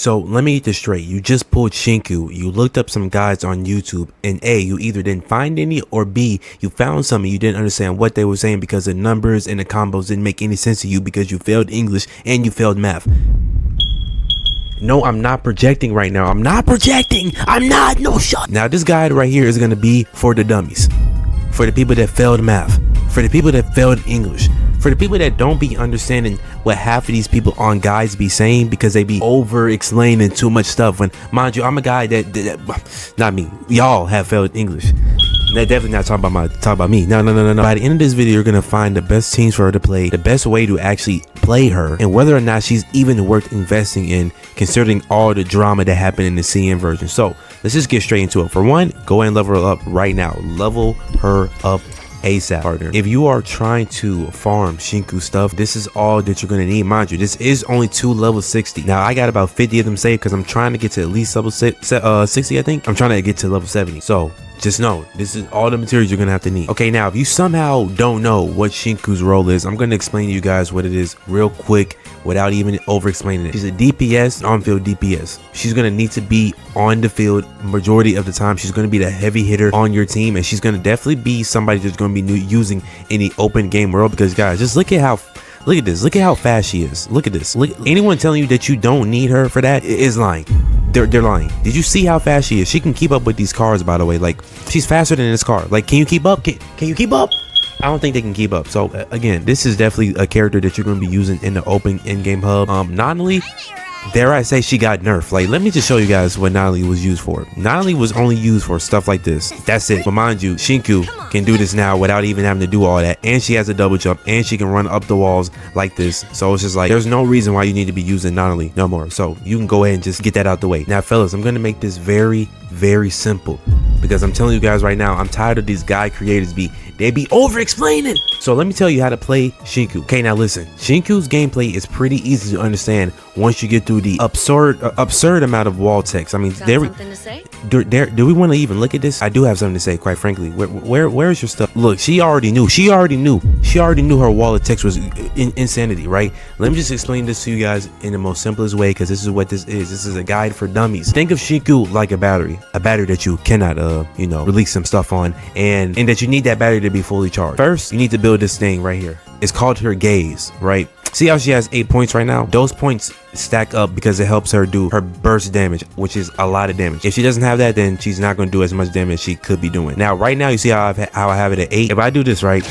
So let me get this straight. You just pulled Shinku, you looked up some guys on YouTube, and A, you either didn't find any, or B, you found some and you didn't understand what they were saying because the numbers and the combos didn't make any sense to you because you failed English and you failed math. No, I'm not projecting right now. I'm not projecting. No shot. Now this guide right here is going to be for the dummies, for the people that failed math, for the people that failed English, for the people that don't be understanding what half of these people on guides be saying because they be over explaining too much stuff. When, mind you, I'm a guy that not me, y'all have failed English. They're definitely not talking about me. No. By the end of this video, you're gonna find the best teams for her to play, the best way to actually play her, and whether or not she's even worth investing in, considering all the drama that happened in the CN version. So let's just get straight into it. For one, go and level her up right now. Level her up ASAP, partner. If you are trying to farm Shinku stuff, this is all that you're gonna need. Mind you, this is only 2 level 60. Now I got about 50 of them saved because I'm trying to get to at least level 60. I think I'm trying to get to level 70. So just know this is all the materials you're gonna have to need. Okay, now if you somehow don't know what Shinku's role is, I'm gonna explain to you guys what it is real quick without even over explaining it. She's a DPS, on-field DPS. She's gonna need to be on the field majority of the time. She's gonna be the heavy hitter on your team, and she's gonna definitely be somebody that's gonna be using in the open game world. Because guys, just look at this. Look at how fast she is. Look at this. Look, anyone telling you that you don't need her for that is lying. They're lying. Did you see how fast she is? She can keep up with these cars, by the way. Like, she's faster than this car. Like, can you keep up? Can you keep up? I don't think they can keep up. So again, this is definitely a character that you're going to be using in the open in-game hub. Not only, dare I say, she got nerfed. Like, let me just show you guys what not only was used for. Not only was only used for stuff like this. That's it. But mind you, Shinku can do this now without even having to do all that. And she has a double jump, and she can run up the walls like this. So it's just like, there's no reason why you need to be using not only no more. So you can go ahead and just get that out the way. Now, fellas, I'm going to make this very, very simple, because I'm telling you guys right now, I'm tired of these guy creators they be over explaining. So let me tell you how to play Shinku. Okay, now listen, Shinku's gameplay is pretty easy to understand once you get through the absurd amount of wall text. I mean, do we want to even look at this? I do have something to say, quite frankly. Where's your stuff? Look, she already knew her wall of text was insanity, right? Let me just explain this to you guys in the most simplest way, because this is what this is. This is a guide for dummies. Think of Shinku like a battery that you cannot release some stuff on, and that you need that battery to be fully charged. First, you need to build this thing right here. It's called her gaze, right? See how she has 8 points right now? Those points stack up because it helps her do her burst damage, which is a lot of damage. If she doesn't have that, then she's not going to do as much damage as she could be doing. Now, right now, you see how I have it at 8. If I do this right,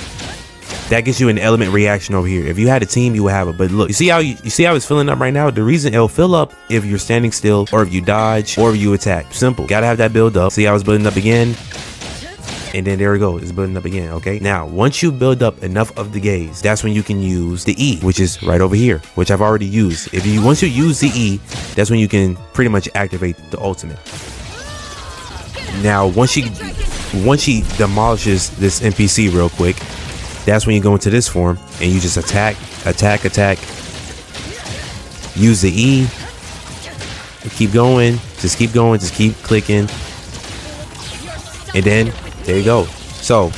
that gets you an element reaction over here. If you had a team, you would have it. But look, you see how it's filling up right now? The reason it'll fill up if you're standing still, or if you dodge, or if you attack. Simple. Gotta have that build up. See how it's building up again? And then there we go, it's building up again. Okay, now once you build up enough of the gaze, that's when you can use the E, which is right over here, which I've already used. Once you use the E, that's when you can pretty much activate the ultimate. Now once she demolishes this NPC real quick, that's when you go into this form and you just attack, use the E, keep going, just keep clicking, and then there you go. So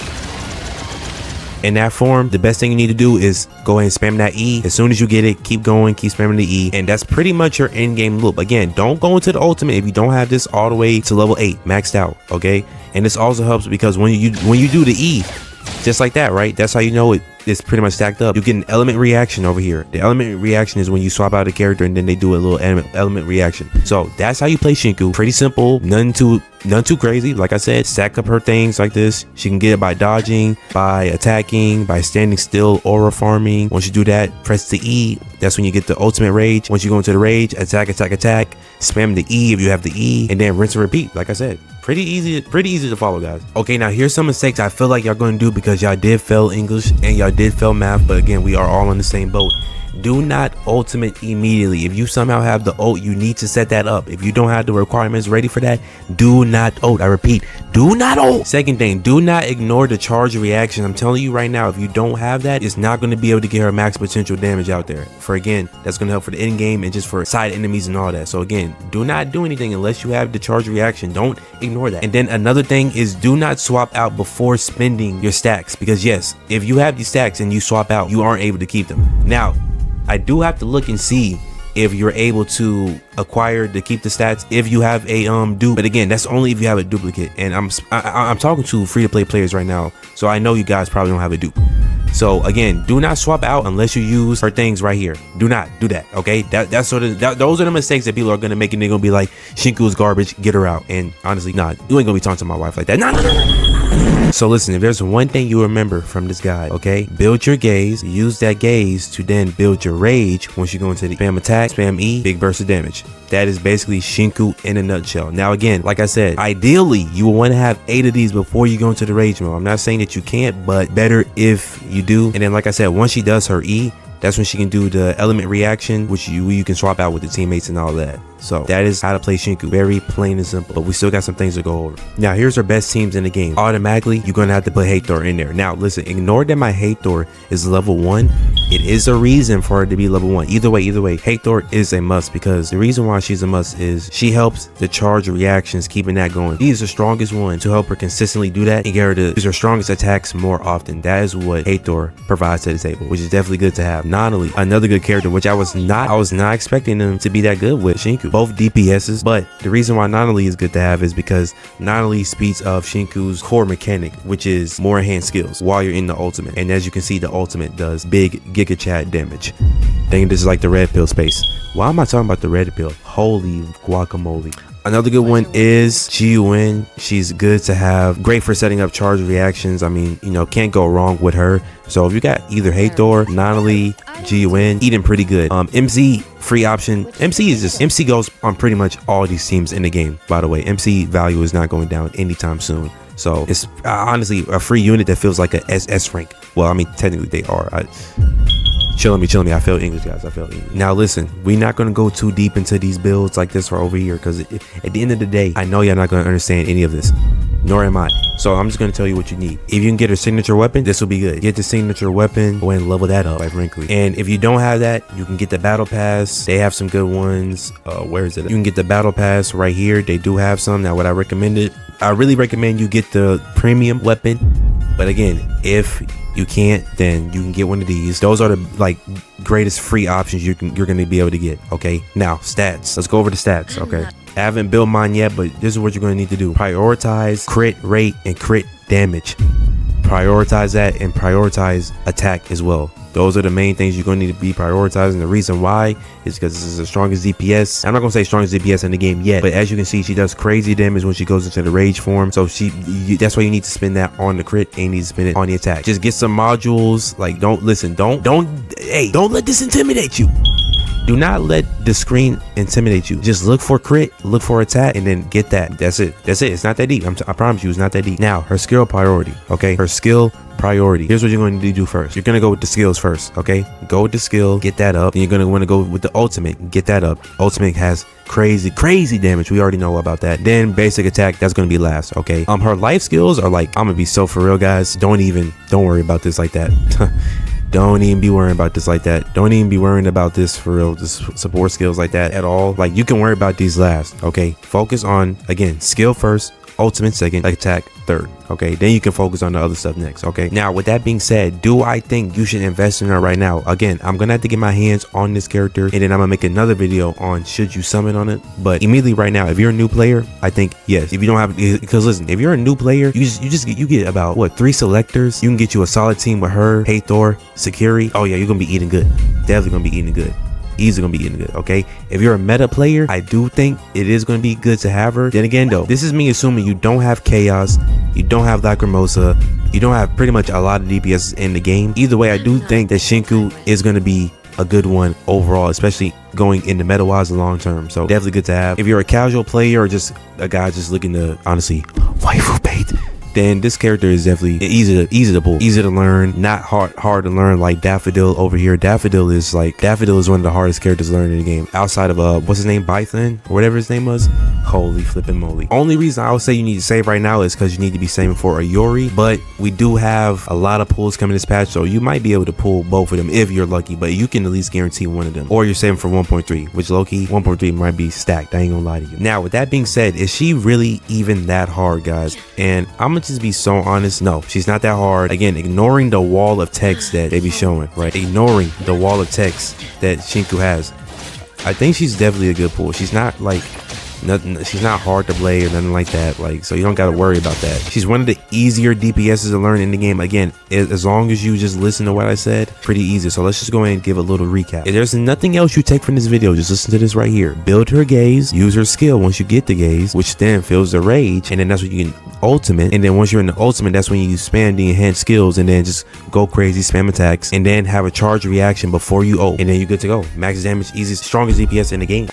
in that form, the best thing you need to do is go ahead and spam that E. As soon as you get it, keep going, keep spamming the E, and that's pretty much your in-game loop. Again, don't go into the ultimate if you don't have this all the way to level 8 maxed out. Okay, and this also helps because when you do the E, just like that, right? That's how you know it's pretty much stacked up. You get an element reaction over here. The element reaction is when you swap out a character and then they do a little element reaction. So that's how you play Shinku. Pretty simple, none too crazy. Like I said, stack up her things like this. She can get it by dodging, by attacking, by standing still, aura farming. Once you do that, press the E. That's when you get the ultimate rage. Once you go into the rage, attack, spam the E if you have the E, and then rinse and repeat. Like I said, pretty easy to follow, guys. Okay, now here's some mistakes I feel like y'all gonna do because y'all did fail English and y'all did fail math, but again, we are all on the same boat. Do not ultimate immediately. If you somehow have the ult, you need to set that up. If you don't have the requirements ready for that, do not ult. I repeat, do not ult. Second thing, do not ignore the charge reaction. I'm telling you right now, if you don't have that, it's not going to be able to get her max potential damage out there. For again, that's going to help for the end game and just for side enemies and all that. So again, do not do anything unless you have the charge reaction. Don't ignore that. And then another thing is, do not swap out before spending your stacks, because yes, if you have these stacks and you swap out, you aren't able to keep them. Now, I do have to look and see if you're able to acquire to keep the stats if you have a dupe, but again, that's only if you have a duplicate. And I'm talking to free-to-play players right now, so I know you guys probably don't have a dupe. So again, do not swap out unless you use her things right here. Do not do that, okay? Those are the mistakes that people are gonna make, and they're gonna be like, Shinku is garbage, get her out. And honestly, nah, you ain't gonna be talking to my wife like that. Nah. So listen, if there's one thing you remember from this guide, okay, build your gaze, use that gaze to then build your rage. Once you go into the spam attack, spam E, big burst of damage. That is basically Shinku in a nutshell. Now again, like I said, ideally you will want to have 8 of these before you go into the rage mode. I'm not saying that you can't, but better if you do. And then like I said, once she does her E, that's when she can do the element reaction, which you can swap out with the teammates and all that. So that is how to play Shinku. Very plain and simple, but we still got some things to go over. Now here's our best teams in the game. Automatically, you're gonna have to put Hathor in there. Now listen, ignore that my Hathor is level 1. It is a reason for her to be level 1. Either way, Hathor is a must, because the reason why she's a must is she helps the charge reactions, keeping that going. She is the strongest one to help her consistently do that and get her to use her strongest attacks more often. That is what Hathor provides to the table, which is definitely good to have. Not only another good character, which I was not expecting them to be that good with Shinku. Both DPSs, but the reason why Nonali is good to have is because Nonali speeds of Shinku's core mechanic, which is more enhanced skills while you're in the ultimate. And as you can see, the ultimate does big Giga Chat damage. Thinking this is like the red pill space. Why am I talking about the red pill? Holy guacamole. Another good one is Jiwen. She's good to have, great for setting up charge reactions. I mean, you know, can't go wrong with her. So if you got either Hathor, Nonali, Jiwen, eating pretty good. MC free option. MC goes on pretty much all these teams in the game. By the way, MC value is not going down anytime soon. So it's honestly a free unit that feels like a SS rank. Well, I mean, technically they are. Chilling me. I failed English, guys. I failed English. Now listen, we're not going to go too deep into these builds like this for over here, because at the end of the day, I know you're not going to understand any of this, nor am I. So I'm just going to tell you what you need. If you can get a signature weapon, this will be good. Get the signature weapon, go ahead and level that up, quite frankly. And if you don't have that, you can get the battle pass. They have some good ones. Where is it? You can get the battle pass right here. They do have some. Now what I really recommend you get the premium weapon. But again, if you can't, then you can get one of these. Those are the greatest free options you're going to be able to get. Okay, now stats. Let's go over the stats. Okay, I haven't built mine yet, but this is what you're going to need to do. Prioritize crit rate and crit damage. Prioritize that and prioritize attack as well. Those are the main things you're going to need to be prioritizing. The reason why is because this is the strongest DPS. I'm not going to say strongest DPS in the game yet, but as you can see, she does crazy damage when she goes into the rage form. So that's why you need to spend that on the crit, and you need to spend it on the attack. Just get some modules. Like, don't let this intimidate you. Do not let the screen intimidate you. Just look for crit, look for attack, and then get that. That's it. It's not that deep. I promise you, it's not that deep. Now, her skill priority. Okay, her skill priority. Here's what you're going to do first. You're going to go with the skills first. Okay, go with the skill, get that up. Then you're going to want to go with the ultimate, get that up. Ultimate has crazy damage. We already know about that. Then basic attack, that's going to be last. Okay, her life skills are like, I'm gonna be so for real, guys. Don't worry about this like that. Don't even be worrying about this like that. Don't even be worrying about this for real, this support skills like that at all. Like, you can worry about these last. Okay, focus on, again, skill first, ultimate second, attack third. Okay, then you can focus on the other stuff next. Okay, now with that being said, do I think you should invest in her right now? Again, I'm gonna have to get my hands on this character, and then I'm gonna make another video on should you summon on it. But immediately right now, if you're a new player, I think yes. If you don't have, because listen, if you're a new player, you get about what, 3 selectors. You can get you a solid team with her, Hathor, Sakiri. Oh yeah, you're gonna be eating good. Definitely gonna be eating good. Easily gonna be eating good. Okay, if you're a meta player, I do think it is gonna be good to have her. Then again though, this is me assuming you don't have Chaos, you don't have Lacrimosa, you don't have pretty much a lot of DPS in the game. Either way, I do think that Shinku is gonna be a good one overall, especially going into meta wise long term. So definitely good to have. If you're a casual player or just a guy just looking to honestly waifu bait, then this character is definitely easy to pull, easy to learn, not hard to learn like Daffodil over here. Daffodil is one of the hardest characters to learn in the game, outside of what's his name, Bython or whatever his name was. Holy flipping moly. Only reason I would say you need to save right now is because you need to be saving for a Yori, but we do have a lot of pulls coming this patch, so you might be able to pull both of them if you're lucky, but you can at least guarantee one of them, or you're saving for 1.3, which low-key 1.3 might be stacked. I ain't gonna lie to you. Now with that being said, is she really even that hard, guys? And I'm gonna just be so honest, no, she's not that hard. Again, ignoring the wall of text that they be showing, right? Ignoring the wall of text that Shinku has. I think she's definitely a good pull. She's not like nothing, she's not hard to play or nothing like that, like, so you don't got to worry about that. She's one of the easier DPSs to learn in the game. Again, as long as you just listen to what I said, pretty easy. So let's just go ahead and give a little recap. If there's nothing else you take from this video, just listen to this right here. Build her gaze, use her skill once you get the gaze, which then fills the rage, and then that's when you can ultimate. And then once you're in the ultimate, that's when you spam the enhanced skills and then just go crazy, spam attacks, and then have a charge reaction before you ult, and then you're good to go. Max damage, easiest, strongest DPS in the game.